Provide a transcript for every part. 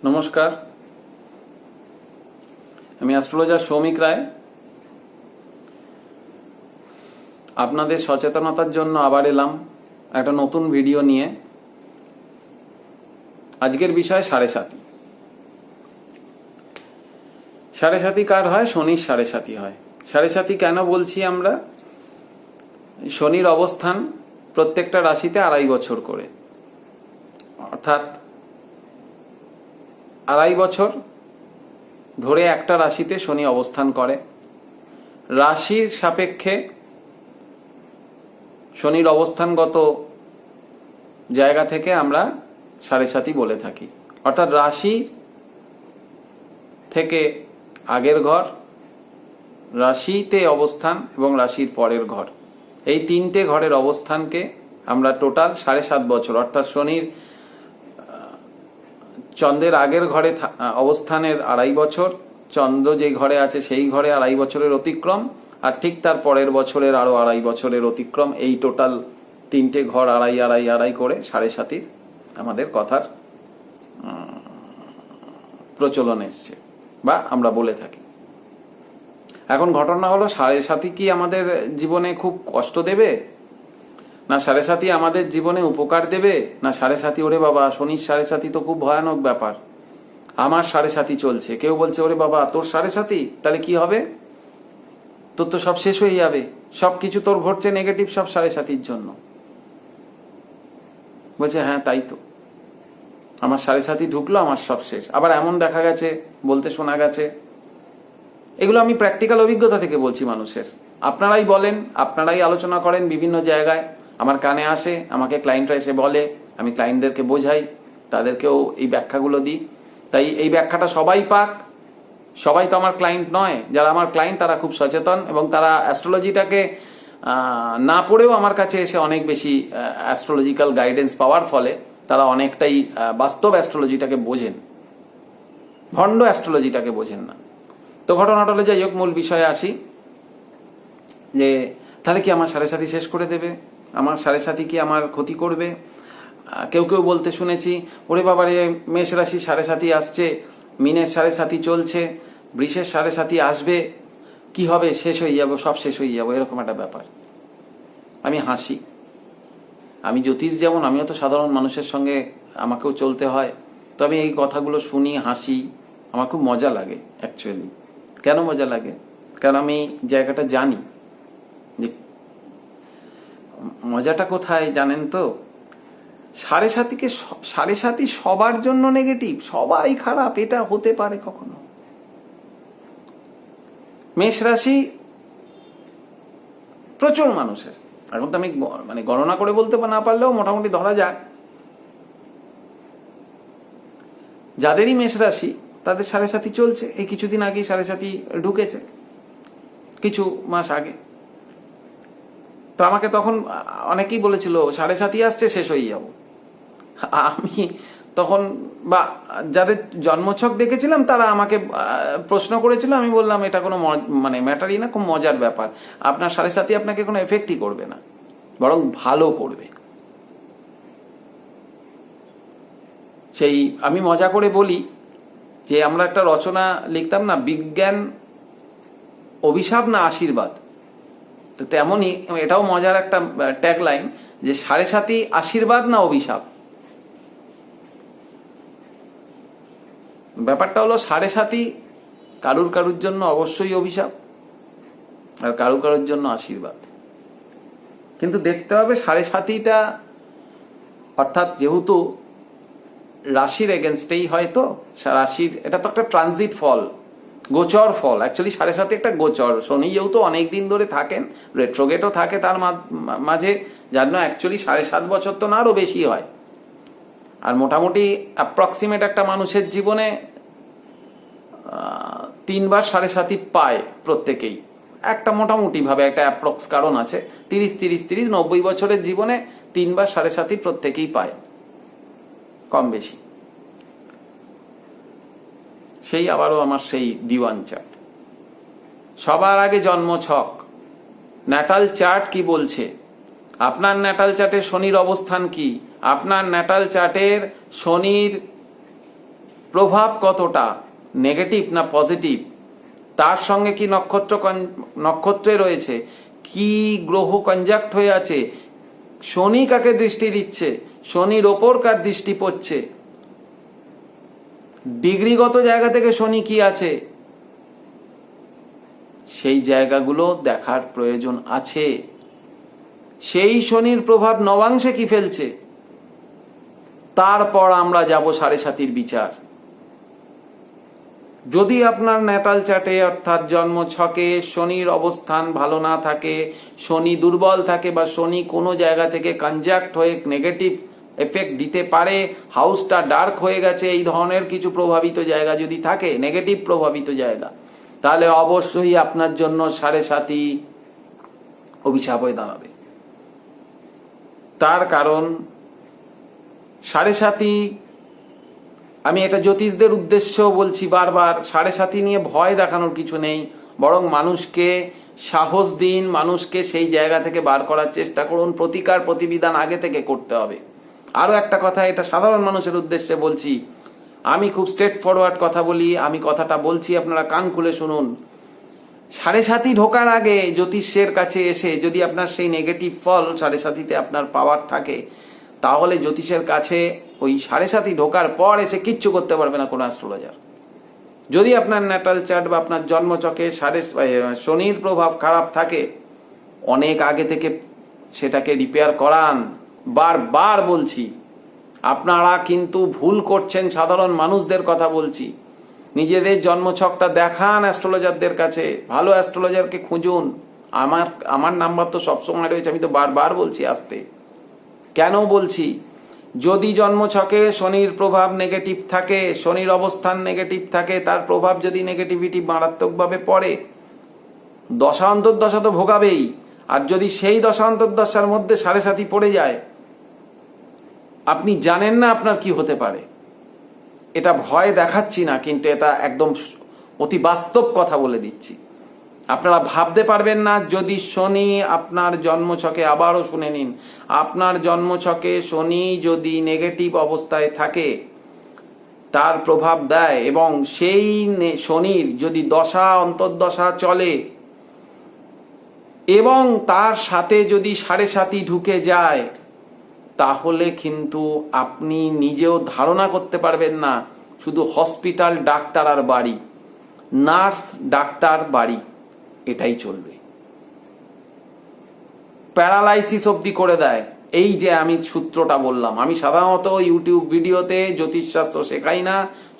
নমস্কার, আমি অ্যাস্ট্রোলজার সৌমিক রায়। আপনাদের সচেতনতার জন্য আবার এলাম একটা নতুন ভিডিও নিয়ে। আজকের বিষয় সাড়ে সাতি। সাড়ে সাতি কার হয়? শনির সাড়ে সাতি হয়। সাড়ে সাতি কেন বলছি আমরা? শনির অবস্থান প্রত্যেকটা রাশিতে 2.5 বছর করে, অর্থাৎ 2.5 বছর ধরে একটা রাশিতে শনি অবস্থান করে। রাশির সাপেক্ষে শনির অবস্থানগত জায়গা থেকে আমরা সাড়ে সাতি বলে থাকি। অর্থাৎ রাশি থেকে আগের ঘর, রাশিতে অবস্থান এবং রাশির পরের ঘর, এই 3টে ঘরের অবস্থানকে আমরা টোটাল 7.5 বছর, অর্থাৎ শনির চন্দ্রের আগের ঘরে অবস্থানের 2.5 বছর, চন্দ্র যে ঘরে আছে সেই ঘরে 2.5 বছরের অতিক্রম, আর ঠিক তার পরের বছরের আরো 2.5 বছরের অতিক্রম, এই টোটাল 3টে ঘর 2.5 করে সাড়ে সাতির আমাদের কথার প্রচলন এসছে বা আমরা বলে থাকি। এখন ঘটনা হলো, সাড়ে সাতি কি আমাদের জীবনে খুব কষ্ট দেবে, না সাড়ে সাতি আমাদের জীবনে উপকার দেবে, না সাড়ে সাতি ওরে বাবা শনির সাড়ে সাতি তো খুব ভয়ানক ব্যাপার, আমার সাড়ে সাতি চলছে। কেউ বলছে ওরে বাবা তোর সাড়ে সাতি, তাহলে কি হবে, তোর তো সব শেষ হয়ে যাবে, সবকিছু তোর ঘটছে নেগেটিভ, সব সাড়ে সাতির জন্য। বলছে হ্যাঁ তাই তো, আমার সাড়ে সাতি ঢুকলো, আমার সব শেষ। আবার এমন দেখা গেছে, বলতে শোনা গেছে, এগুলো আমি প্র্যাকটিক্যাল অভিজ্ঞতা থেকে বলছি মানুষের। আপনারাই বলেন, আপনারাই আলোচনা করেন বিভিন্ন জায়গায়, আমার কানে আসে, আমাকে ক্লায়েন্টরা এসে বলে, আমি ক্লায়েন্টদেরকে বোঝাই, তাদেরকেও এই ব্যাখ্যাগুলো দিই। তাই এই ব্যাখ্যাটা সবাই পাক। সবাই তো আমার ক্লায়েন্ট নয়, যারা আমার ক্লায়েন্ট তারা খুব সচেতন এবং তারা অ্যাস্ট্রোলজিটাকে না পড়েও আমার কাছে এসে অনেক বেশি অ্যাস্ট্রোলজিক্যাল গাইডেন্স পাওয়ার ফলে তারা অনেকটাই বাস্তব অ্যাস্ট্রোলজিটাকে বোঝেন, ভণ্ড অ্যাস্ট্রোলজিটাকে বোঝেন না। তো ঘটনাটা হলে যাই হোক, মূল বিষয়ে আসি, যে তাহলে কি আমার সাড়ে সাতি শেষ করে দেবে, আমার সাড়ে সাতি কি আমার ক্ষতি করবে? কেউ কেউ বলতে শুনেছি, ওরে বাবারে মেষ রাশি সাড়ে সাতি আসছে, মিনের সাড়ে সাতি চলছে, বৃষের সাড়ে সাতি আসবে, কি হবে, শেষ হয়ে যাবো, সব শেষ হয়ে যাবো, এরকম একটা ব্যাপার। আমি হাসি। আমি জ্যোতিষ যেমন, আমিও তো সাধারণ মানুষের সঙ্গে আমাকেও চলতে হয়। তো আমি এই কথাগুলো শুনি, হাসি, আমার খুব মজা লাগে অ্যাকচুয়ালি। কেন মজা লাগে? কারণ আমি জায়গাটা জানি যে মজাটা কোথায় জানেন তো। সাড়ে সাতি সবার জন্য নেগেটিভ, সবাই খারাপ, এটা হতে পারে কখনো? মেষ রাশি প্রচুর মানুষের, এখন তো আমি মানে গণনা করে বলতে না পারলেও মোটামুটি ধরা যাক, যাদেরই মেষ রাশি তাদের সাড়ে সাতি চলছে। এই কিছুদিন আগেই সাড়ে সাতি ঢুকেছে, কিছু মাস আগে। তো আমাকে তখন অনেকেই বলেছিল সাড়ে সাতি আসছে, শেষ হয়ে যাব। আমি তখন, বা যাদের জন্মছক দেখেছিলাম তারা আমাকে প্রশ্ন করেছিল, আমি বললাম এটা কোনো মানে ম্যাটারই না, খুব মজার ব্যাপার। আপনার সাড়ে সাতি আপনাকে কোনো এফেক্টই করবে না, বরং ভালো করবে। সেই আমি মজা করে বলি যে আমরা একটা রচনা লিখতাম না, বিজ্ঞান অভিশাপ না আশীর্বাদ, তো তেমনই এটাও মজার একটা ট্যাগলাইন, যে সাড়ে সাতি আশীর্বাদ না অভিশাপ। ব্যাপারটা হলো সাড়ে সাতি কারুর জন্য অবশ্যই অভিশাপ, আর কারুর জন্য আশীর্বাদ। কিন্তু দেখতে হবে সাড়ে সাতিটা, অর্থাৎ যেহেতু রাশির এগেনস্টেই হয়তো, রাশির এটা তো একটা ট্রানজিট ফল, গোচর ফল। অ্যাকচুয়ালি সাড়ে সাতি একটা গোচর। শনি যেহেতু অনেকদিন ধরে থাকেন, রেট্রোগেটও থাকে তার মাঝে, যার জন্য অ্যাকচুয়ালি 7.5 বছর তো না, আরো বেশি হয়। আর মোটামুটি অ্যাপ্রক্সিমেট একটা মানুষের জীবনে 3 বার সাড়ে সাতি পায় প্রত্যেকেই, একটা মোটামুটি ভাবে একটা অ্যাপ্রক্স কারণ আছে। 30 90 বছরের জীবনে 3 বার সাড়ে সাতি প্রত্যেকেই পায়, কম বেশি। সেই আবারও আমার সেই দিওয়ান চার্ট। সবার আগে জন্ম ছক, ন্যাটাল চার্ট কি বলছে, আপনার ন্যাটাল চার্টে শনির অবস্থান কি, আপনার ন্যাটাল চার্টের শনির প্রভাব কতটা নেগেটিভ না পজিটিভ, তার সঙ্গে কি নক্ষত্রে রয়েছে, কি গ্রহ কনজাক্ট হয়ে আছে, শনি কাকে দৃষ্টি দিচ্ছে, শনির ওপর কার দৃষ্টি পড়ছে, ডিগ্রিগত জায়গা থেকে শনি কি আছে, সেই জায়গাগুলো দেখার প্রয়োজন আছে। সেই শনির প্রভাব নবাংশে কি ফেলছে, তারপর আমরা যাব 7.5 বিচার। যদি আপনার ন্যাটাল চার্টে অর্থাৎ জন্ম ছকে শনির অবস্থান ভালো না থাকে, শনি দুর্বল থাকে, বা শনি কোনো জায়গা থেকে কনজাক্ট হয়ে নেগেটিভ এফেক্ট দিতে পারে, হাউসটা ডার্ক হয়ে গেছে, এই ধরনের কিছু প্রভাবিত জায়গা যদি থাকে, নেগেটিভ প্রভাবিত জায়গা, তাহলে অবশ্যই আপনার জন্য 7.5 অভিশাপ হয়ে দাঁড়াবে। তার কারণ 7.5, আমি এটা জ্যোতিষদের উদ্দেশ্যেও বলছি বারবার, 7.5 নিয়ে ভয় দেখানোর কিছু নেই, বরং মানুষকে সাহস দিন, মানুষকে সেই জায়গা থেকে বার করার চেষ্টা করুন। প্রতিকার প্রতিবিধান আগে থেকে করতে হবে। আরো একটা কথা, এটা সাধারণ মানুষের উদ্দেশ্যে বলছি, আমি খুব স্ট্রেট ফরওয়ার্ড কথা বলি, আমি কথাটা বলছি, আপনারা কান খুলে শুনুন। 7.5 ঢোকার আগে জ্যোতিষের কাছে এসে যদি আপনার সেই নেগেটিভ ফল 7.5-তে আপনার পাওয়ার থাকে, তাহলে জ্যোতিষের কাছে ওই 7.5 ঢোকার পর এসে কিচ্ছু করতে পারবে না কোনো অ্যাস্ট্রোলজার। যদি আপনার ন্যাটাল চার্ট বা আপনার জন্মচকে শনির প্রভাব খারাপ থাকে, অনেক আগে থেকে সেটাকে রিপেয়ার করান। বারবার বলছি, আপনারা কিন্তু ভুল করছেন, সাধারণ মানুষদের কথা বলছি। নিজেদের জন্মছকটা দেখান অ্যাস্ট্রোলজারদের কাছে, ভালো অ্যাস্ট্রোলজারকে খুঁজুন। আমার নাম্বার তো সবসময় রয়েছে, আমি তো বারবার বলছি আসতে। কেন বলছি? যদি জন্মছকে শনির প্রভাব নেগেটিভ থাকে, শনির অবস্থান নেগেটিভ থাকে, তার প্রভাব যদি নেগেটিভিটি মারাত্মকভাবে পড়ে, দশা অন্তর্দশা তো ভোগাবেই। আর যদি সেই দশা অন্তর্দশার মধ্যে 7.5 পড়ে যায়, আপনি জানেন না আপনার কি হতে পারে। এটা ভয় দেখাচ্ছি না, কিন্তু এটা একদম অতি বাস্তব কথা বলে দিচ্ছি। আপনারা ভাবতে পারবেন না, যদি শনি আপনার জন্মছকে, আবারও শুনে নিন, আপনার জন্মছকে শনি যদি নেগেটিভ অবস্থায় থাকে, তার প্রভাব দেয়, এবং সেই শনির যদি দশা অন্তর্দশা চলে এবং তার সাথে যদি 7.5 ঢুকে যায়, তাহলে কিন্তু আপনি নিজেও ধারণা করতে পারবেন না, শুধু হসপিটাল, ডাক্তার আর বাড়ি, নার্স, ডাক্তার, বাড়ি, এটাই চলবে। প্যারালাইসিস অবধি করে দেয়। এই যে আমি সূত্রটা বললাম, আমি সাধারণত ইউটিউব ভিডিওতে জ্যোতিষশাস্ত্র শেখাই না,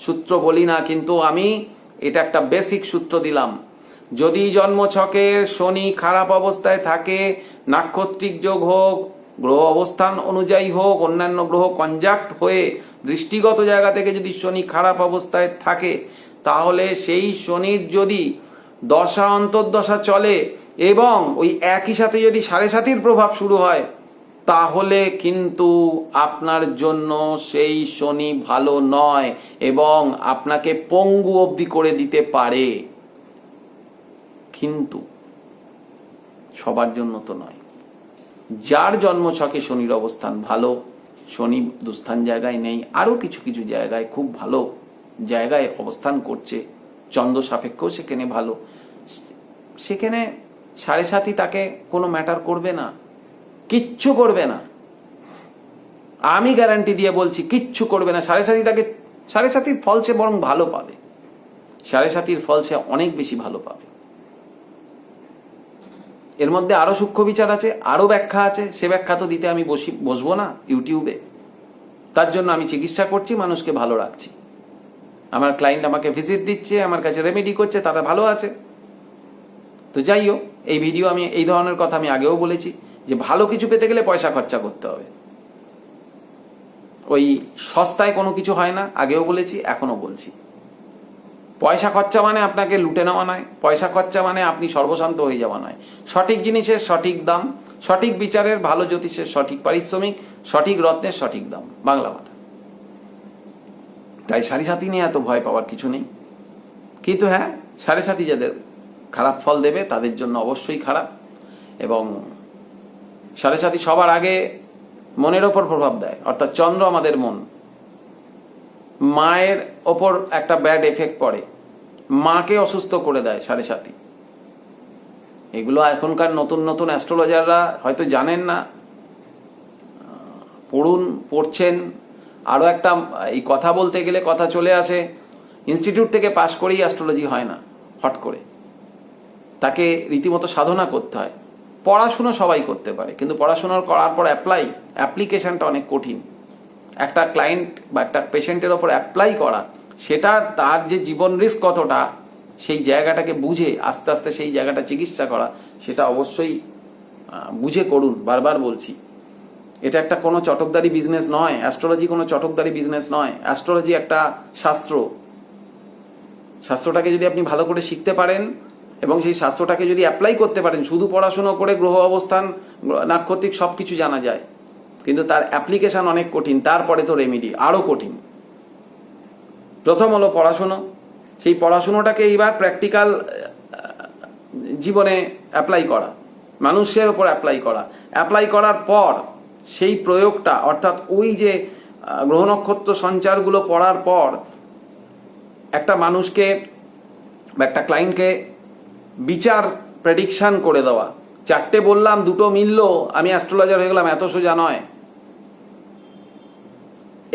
সূত্র বলি না, কিন্তু আমি এটা একটা বেসিক সূত্র দিলাম। যদি জন্মছকের শনি খারাপ অবস্থায় থাকে, নাক্ষত্রিক যোগ হোক, গ্রহ অবস্থান অনুযায়ী হোক, অন্যান্য গ্রহ কনজাক্ট হয়ে দৃষ্টিগত জায়গা থেকে যদি শনি খারাপ অবস্থায় থাকে, তাহলে সেই শনির যদি দশা অন্তর্দশা চলে এবং ওই একই সাথে যদি 7.5 প্রভাব শুরু হয়, তাহলে কিন্তু আপনার জন্য সেই শনি ভালো নয় এবং আপনাকে পঙ্গু অবধি করে দিতে পারে। কিন্তু সবার জন্য তো নয়। যার জন্মছকে শনির অবস্থান ভালো, শনি দুস্থান জায়গায় নেই, আরো কিছু কিছু জায়গায় খুব ভালো জায়গায় অবস্থান করছে, চন্দ্র সাপেক্ষও সেখানে ভালো, সেখানে 7.5 তাকে কোনো ম্যাটার করবে না, কিচ্ছু করবে না। আমি গ্যারান্টি দিয়ে বলছি, কিচ্ছু করবে না। 7.5 তাকে 7.5 ফল সে বরং ভালো পাবে, 7.5 ফল সে অনেক বেশি ভালো পাবে। এর মধ্যে আরো সূক্ষ্ম বিচার আছে, আরো ব্যাখ্যা আছে, সে ব্যাখ্যা তো দিতে আমি বসবো না ইউটিউবে। তার জন্য আমি চিকিৎসা করছি, মানুষকে ভালো রাখছি। আমার ক্লায়েন্ট আমাকে ভিজিট দিচ্ছে, আমার কাছে রেমেডি করছে, তারা ভালো আছে। তো যাই হোক, এই ভিডিও আমি এই ধরনের কথা আমি আগেও বলেছি যে ভালো কিছু পেতে গেলে পয়সা খরচা করতে হবে, ওই সস্তায় কোনো কিছু হয় না। আগেও বলেছি, এখনো বলছি। পয়সা খরচা মানে আপনাকে লুটে নেওয়া নয়, পয়সা খরচা মানে আপনি সর্বশান্ত হয়ে যাওয়া নয়। সঠিক জিনিসের সঠিক দাম, সঠিক বিচারের, ভালো জ্যোতিষের সঠিক পারিশ্রমিক, সঠিক রত্নের সঠিক দাম, বাংলা কথা। তাই 7.5 নিয়ে এত ভয় পাওয়ার কিছু নেই। কিন্তু হ্যাঁ, 7.5 যাদের খারাপ ফল দেবে তাদের জন্য অবশ্যই খারাপ। এবং 7.5 সবার আগে মনের ওপর প্রভাব দেয়, অর্থাৎ চন্দ্র আমাদের মন। মায়ের ওপর একটা ব্যাড এফেক্ট পড়ে, মাকে অসুস্থ করে দেয় সাড়ে সাতি। এগুলো এখনকার নতুন নতুন অ্যাস্ট্রোলজাররা হয়তো জানেন না, পড়ছেন। আরও একটা, এই কথা বলতে গেলে কথা চলে আসে, ইনস্টিটিউট থেকে পাশ করেই অ্যাস্ট্রোলজি হয় না হট করে, তাকে রীতিমতো সাধনা করতে হয়। পড়াশুনো সবাই করতে পারে, কিন্তু পড়াশুনো করার পর অ্যাপ্লিকেশনটা অনেক কঠিন। একটা ক্লায়েন্ট বা একটা পেশেন্টের ওপর অ্যাপ্লাই করা, সেটা তার যে জীবন রিস্ক কতটা, সেই জায়গাটাকে বুঝে আস্তে আস্তে সেই জায়গাটা চিকিৎসা করা, সেটা অবশ্যই বুঝে করুন। বারবার বলছি, এটা একটা কোনো চটকদারি বিজনেস নয়, অ্যাস্ট্রোলজি কোনো চটকদারি বিজনেস নয়। অ্যাস্ট্রোলজি একটা শাস্ত্র। শাস্ত্রটাকে যদি আপনি ভালো করে শিখতে পারেন এবং সেই শাস্ত্রটাকে যদি অ্যাপ্লাই করতে পারেন, শুধু পড়াশুনো করে গ্রহ অবস্থান, নাক্ষত্রিক সবকিছু জানা যায়, কিন্তু তার অ্যাপ্লিকেশন অনেক কঠিন। তারপরে তো রেমেডি আরো কঠিন। প্রথম হলো পড়াশুনো, সেই পড়াশুনোটাকে এইবার প্র্যাকটিক্যাল জীবনে অ্যাপ্লাই করা, মানুষের ওপর অ্যাপ্লাই করার পর সেই প্রয়োগটা, অর্থাৎ ওই যে গ্রহ নক্ষত্র সঞ্চারগুলো পড়ার পর একটা মানুষকে বা একটা ক্লায়েন্টকে বিচার প্রেডিকশন করে দেওয়া। 4টে বললাম, 2টো মিললো, আমি অ্যাস্ট্রোলজার হয়ে গেলাম, এত সোজা নয়।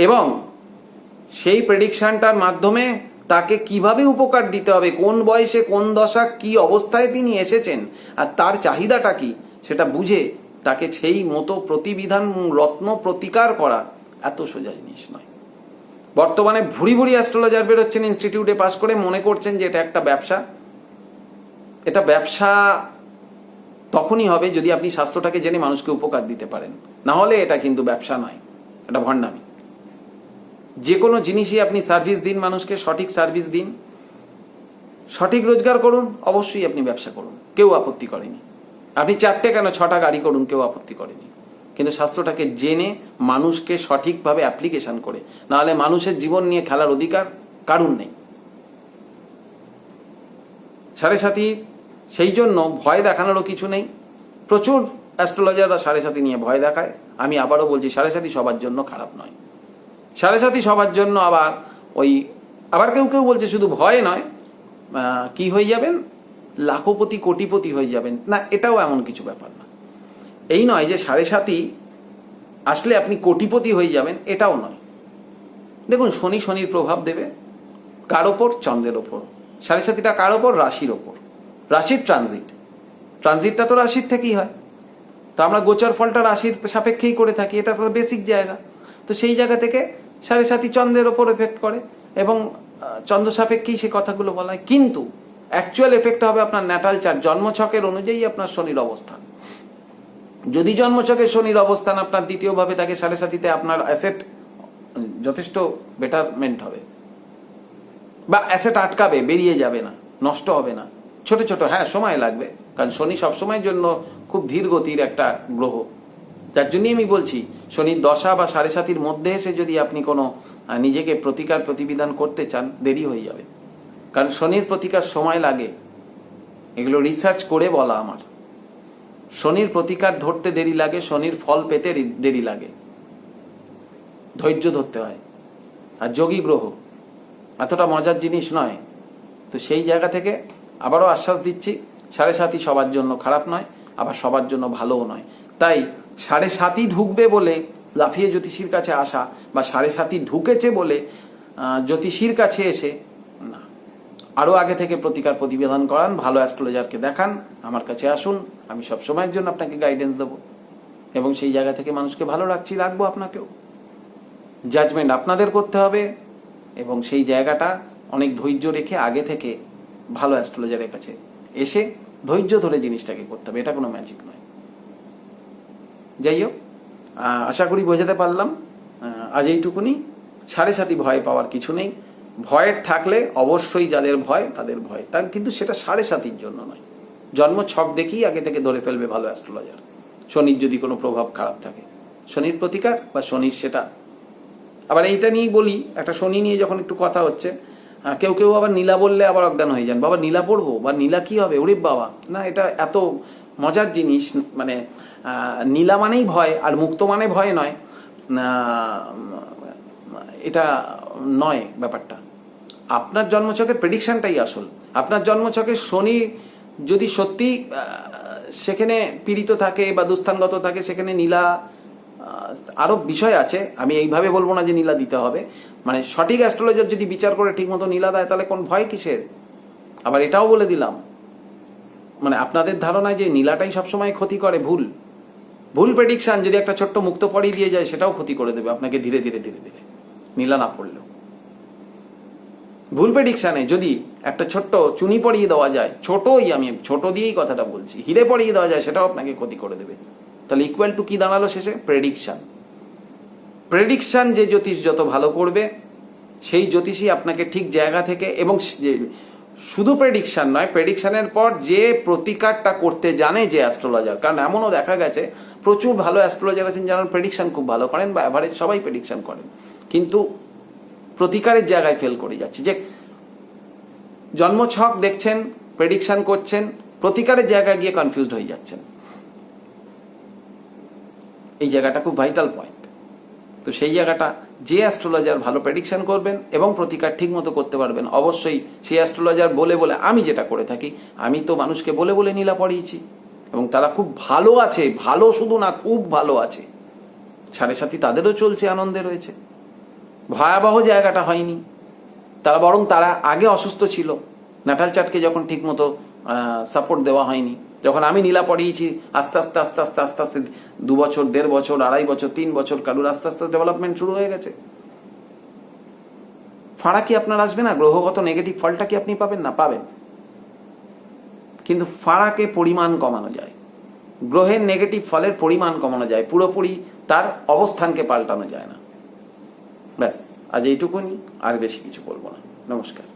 এবং সেই প্রেডিকশনটার মাধ্যমে তাকে কিভাবে উপকার দিতে হবে, কোন বয়সে, কোন দশা, কি অবস্থায় তিনি এসেছেন, আর তার চাহিদাটা কি, সেটা বুঝে তাকে সেই মতো প্রতিবিধান রত্ন প্রতিকার করা এত সোজা জিনিস নয়। বর্তমানে ভুরি ভুরি অ্যাস্ট্রোলজার বেরোচ্ছেন ইনস্টিটিউটে পাশ করে, মনে করছেন যে এটা একটা ব্যবসা। এটা ব্যবসা তখনই হবে যদি আপনি শাস্ত্রটাকে জেনে মানুষকে উপকার দিতে পারেন, না হলে এটা কিন্তু ব্যবসা নয়, এটা ভণ্ডামি। যে কোনো জিনিসই আপনি সার্ভিস দিন, মানুষকে সঠিক সার্ভিস দিন, সঠিক রোজগার করুন, অবশ্যই আপনি ব্যবসা করুন, কেউ আপত্তি করেনি। আপনি 4টে কেন 6টা গাড়ি করুন, কেউ আপত্তি করেনি। কিন্তু শাস্ত্রটাকে জেনে মানুষকে সঠিকভাবে অ্যাপ্লিকেশন করে, নাহলে মানুষের জীবন নিয়ে খেলার অধিকার কারুর নেই। সাড়ে সাতি, সেই জন্য ভয় দেখানোরও কিছু নেই। প্রচুর অ্যাস্ট্রোলজাররা সাড়ে সাতি নিয়ে ভয় দেখায়। আমি আবারও বলছি, সাড়ে সাতি সবার জন্য খারাপ নয়। সাড়ে সাতি সবার জন্য আবার কেউ কেউ বলছে শুধু ভয় নয়, কি হয়ে যাবেন, লাখপতি কোটিপতি হয়ে যাবেন না, এটাও এমন কিছু ব্যাপার না। এই নয় যে সাড়ে সাতি আসলে আপনি কোটিপতি হয়ে যাবেন, এটাও নয়। দেখুন, শনির প্রভাব দেবে কার ওপর? চন্দ্রের ওপর। সাড়ে সাতিটা কার ওপর? রাশির ওপর। রাশির ট্রানজিটটা তো রাশির থেকেই হয়, তো আমরা গোচর ফলটা রাশির সাপেক্ষেই করে থাকি, এটা তো বেসিক জায়গা। তো সেই জায়গা থেকে সাড়ে সাতি চন্দ্রের ওপর এফেক্ট করে এবং চন্দ্র সাপেক্ষেই সে কথাগুলো বলা হয়। কিন্তু অ্যাকচুয়াল এফেক্ট হবে আপনার ন্যাটাল চার্ট, জন্মছকের অনুযায়ী আপনার শনির অবস্থান। যদি জন্মছকের শনির অবস্থান আপনার দ্বিতীয়ভাবে থাকে, সাড়ে সাতিতে আপনার অ্যাসেট যথেষ্ট বেটারমেন্ট হবে, বা অ্যাসেট আটকাবে, বেরিয়ে যাবে না, নষ্ট হবে না। ছোট ছোট, হ্যাঁ সময় লাগবে, কারণ শনি সবসময়ের জন্য খুব ধীর গতির একটা গ্রহ। যার জন্যই আমি বলছি, শনির দশা বা সাড়ে সাতির মধ্যে এসে যদি আপনি কোনো নিজেকে প্রতিবিধান করতে চান, দেরি হয়ে যাবে। কারণ শনির প্রতিকার সময় লাগে, এগুলো রিসার্চ করে বলা আমার। শনির প্রতিকার ধরতে দেরি লাগে, শনির ফল পেতে দেরি লাগে, ধৈর্য ধরতে হয়। আর যোগী গ্রহ এতটা মজার জিনিস নয়। তো সেই জায়গা থেকে আবারও আশ্বাস দিচ্ছি, সাড়ে সাতি সবার জন্য খারাপ নয়, আবার সবার জন্য ভালোও নয়। তাই সাড়ে সাতি ঢুকবে বলে লাফিয়ে জ্যোতিষীর কাছে আসা, বা সাড়ে সাতি ঢুকেছে বলে জ্যোতিষীর কাছে এসে না, আরও আগে থেকে প্রতিবিধান করান, ভালো অ্যাস্ট্রোলজারকে দেখান, আমার কাছে আসুন, আমি সব সময়ের জন্য আপনাকে গাইডেন্স দেবো এবং সেই জায়গা থেকে মানুষকে ভালো রাখবো। আপনাকেও জাজমেন্ট আপনাদের করতে হবে এবং সেই জায়গাটা অনেক ধৈর্য রেখে আগে থেকে ভালো অ্যাস্ট্রোলজারের কাছে এসে ধৈর্য ধরে জিনিসটাকে করতে হবে, এটা কোনো ম্যাজিক নয়। যাই হোক, আশা করি বোঝাতে পারলাম। আজ এইটুকুনি। সাড়ে সাতি ভয় পাওয়ার কিছু নেই। ভয়ের থাকলে অবশ্যই যাদের ভয় তাদের ভয়, তার কিন্তু সেটা সাড়ে সাতির জন্য নয়। জন্ম ছক দেখেই আগে থেকে ধরে ফেলবে ভালো অ্যাস্ট্রোলজার। শনির যদি কোনো প্রভাব খারাপ থাকে, শনির প্রতিকার বা শনির সেটা। আবার এইটা নিয়েই বলি, একটা শনি নিয়ে যখন একটু কথা হচ্ছে, কেউ কেউ আবার নীলা বললে আবার অজ্ঞান হয়ে যান, বাবা নীলা পড়বো বা নীলা কি হবে, ওরে বাবা না, এটা এত মজার জিনিস। মানে নীলা মানেই ভয়, আর মুক্ত মানে ভয় নয়। এটা নয় ব্যাপারটা। আপনার জন্মছকের প্রেডিকশনটাই আসল। আপনার জন্মছকে শনি যদি সত্যি সেখানে পীড়িত থাকে বা দুস্থানগত থাকে, সেখানে নীলা, আরো বিষয় আছে, আমি এইভাবে বলবো না যে নীলা দিতে হবে, মানে সঠিক অ্যাস্ট্রোলজার যদি বিচার করে ঠিক মতো নীলা দেয় তাহলে কোন ভয় কিসের। আবার এটাও বলে দিলাম, মানে আপনাদের ধারণায় যে নীলাটাই সবসময় ক্ষতি করে, ভুল। ভুল প্রেডিকশন যদি একটা ছোট্ট মুক্ত পড়ি দিয়ে যায় সেটাও ক্ষতি করে দেবে আপনাকে ধীরে ধীরে ধীরে ধীরে, নীলা না পড়লেও। ভুল প্রেডিকশনে যদি একটা ছোট্ট চুনি পড়িয়ে দেওয়া যায়, ছোটই, আমি ছোট দিয়েই কথাটা বলছি, হিরে পড়িয়ে দেওয়া যায়, সেটাও আপনাকে ক্ষতি করে দেবে। তাহলে ইকুয়াল টু কি দাঁড়ালো শেষে? প্রেডিকশন। প্রেডিকশন যে জ্যোতিষ যত ভালো করবে সেই জ্যোতিষই আপনাকে ঠিক জায়গা থেকে, এবং শুধু প্রেডিকশন নয়, প্রেডিকশনের পর যে প্রতিকারটা করতে জানে যে অ্যাস্ট্রোলজার, কারণ এমনও দেখা গেছে প্রচুর ভালো অ্যাস্ট্রোলজার আছেন যারা প্রেডিকশন খুব ভালো করেন, বা এভারেজ সবাই প্রেডিকশন করেন, কিন্তু প্রতিকারের জায়গায় ফেল করে যাচ্ছে। যে জন্মছক দেখছেন, প্রেডিকশন করছেন, প্রতিকারের জায়গায় গিয়ে কনফিউজড হয়ে যাচ্ছেন। এই জায়গাটা খুব ভাইটাল পয়েন্ট। তো সেই জায়গাটা যে অ্যাস্ট্রোলজার ভালো প্রেডিকশন করবেন এবং প্রতিকার ঠিক মতো করতে পারবেন, অবশ্যই সেই অ্যাস্ট্রোলজার বলে বলে, আমি যেটা করে থাকি, আমি তো মানুষকে বলে বলে নীলা পড়িয়েছি এবং তারা খুব ভালো আছে, ভালো শুধু না খুব ভালো আছে, সাড়ে সাথী তাদেরও চলছে, আনন্দে রয়েছে, ভয়াবহ জায়গাটা হয়নি। তারা বরং তারা আগে অসুস্থ ছিল, ন্যাটাল চার্টকে যখন ঠিক মতো সাপোর্ট দেওয়া হয়নি, যখন আমি নীলা পড়িয়েছি, আস্তে আস্তে আস্তে আস্তে আস্তে আস্তে 2 বছর, 1.5 বছর, 2.5 বছর, 3 বছর, কারুর আস্তে আস্তে ডেভেলপমেন্ট শুরু হয়ে গেছে। ফাঁড়া কি আপনার আসবে না? গ্রহগত নেগেটিভ ফলটা কি আপনি পাবেন না? পাবেন, কিন্তু ফাঁড়াকে পরিমাণ কমানো যায়, গ্রহের নেগেটিভ ফলের পরিমাণ কমানো যায়, পুরোপুরি তার অবস্থানকে পাল্টানো যায় না। ব্যাস, আজ এইটুকুনি, আর বেশি কিছু বলবো না। নমস্কার।